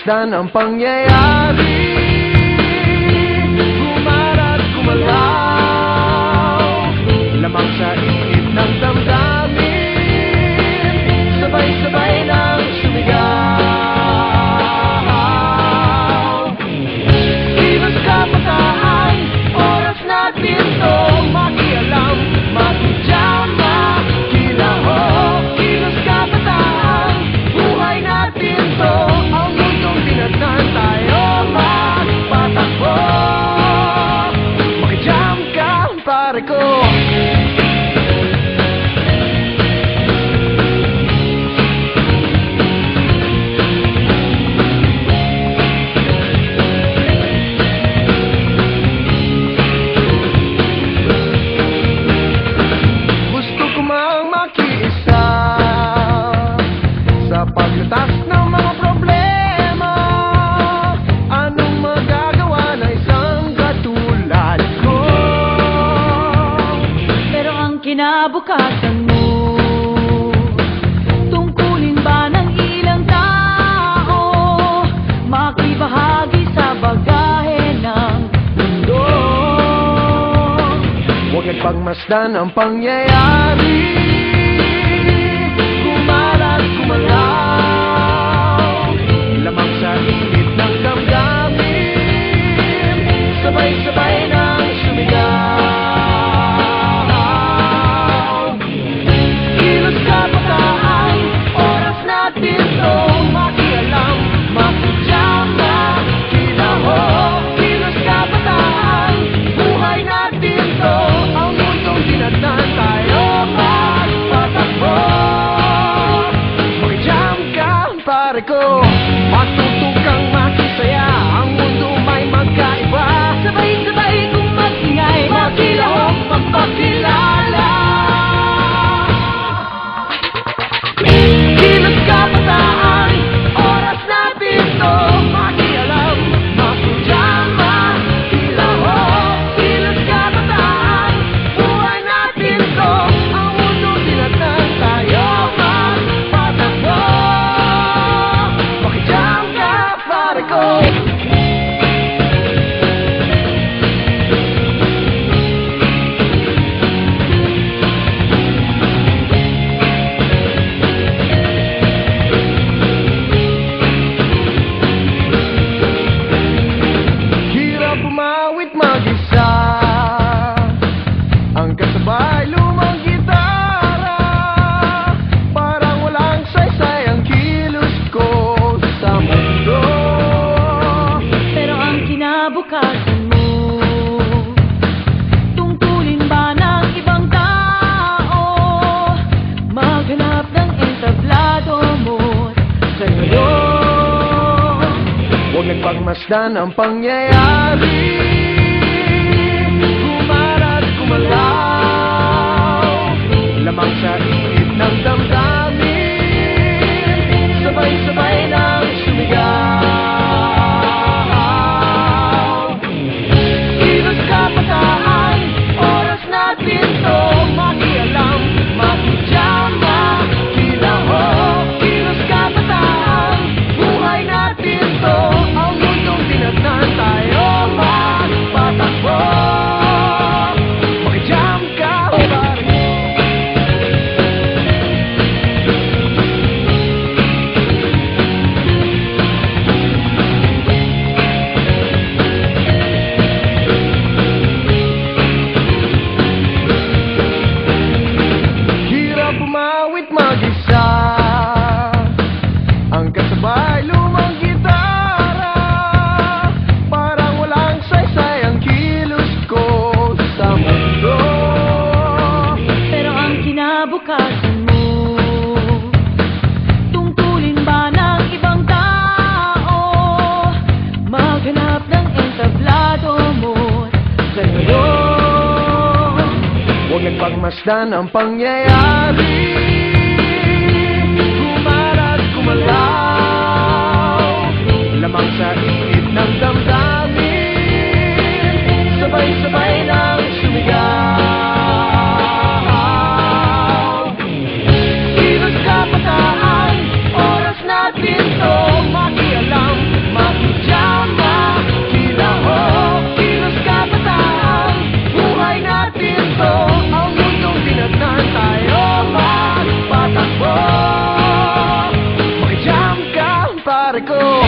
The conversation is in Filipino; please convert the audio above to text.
pagmasdan ang pangyayari, gumarat gumalaw, lamang sa init ng damdamin, sabay-sabay nang sumigaw. Kilos kabataan, oras natin to makialam, makijama, kilaho. Kilos kabataan, buhay natin to, ang mundong tinatan tayo magpatakbo. Makijam ka, pare ko. Paglutas ng mga problema, anong magagawa na isang katulad ko? Pero ang kinabukasan mo, tungkulin ba ng ilang tao, makibahagi sa bagahe ng mundo? Huwag nagpagmasdan ang pangyayari, gumarat gumalaw, lamang sa init ng damdamin, sabay-sabay nang sumigaw. Kilos kabataan, oras natin to makialam, makijama, kilaho. Kilos kabataan, buhay natin to, ang mundong tinatan tayo magpatakbo. Pare ko, matuto kang makisaya, ang mundo may magkaiba. Sabay-sabay kung mag-ingay, Makilaho, magpakilala. Kilos kabataan, oras natin to makialam, makijama, kilaho. Kilos kabataan, buhay natin to, ang mundo tinatan tayo magpatakbo. Makijam ka, pare ko. Hirap umawit mag-isa, ang kasabay lumang gitara, parang walang saysay ang kilos ko sa mundo. pero ang kinabukasan mo, tungkulin ba ng ibang tao, maghanap ng entablado mo sa ngayon? Huwag nagpagmasdan ang pangyayari, gumarat gumalaw, lamang sa init ng damdamin, sabay-sabay nang sumigaw. Kilos kabataan, oras natin to makialam, makijama, kilaho. Kilos kabataan, buhay natin to, ang mundong tinatan tayo magpatakbo. Makijam ka, pare ko. Hirap umawit mag-isa, ang kasabay lumang gitara, parang walang saysay ang kilos ko sa mundo. Pero ang kinabukasan mo, tungkulin ba ng ibang tao, maghanap ng entablado mo sa ngayon? Huwag nagpagmasdan ang pangyayari, gumarat gumalaw, lamang sa init ng damdamin, sabay-sabay nang sumigaw. Kilos kabataan, oras natin to makialam, pare ko.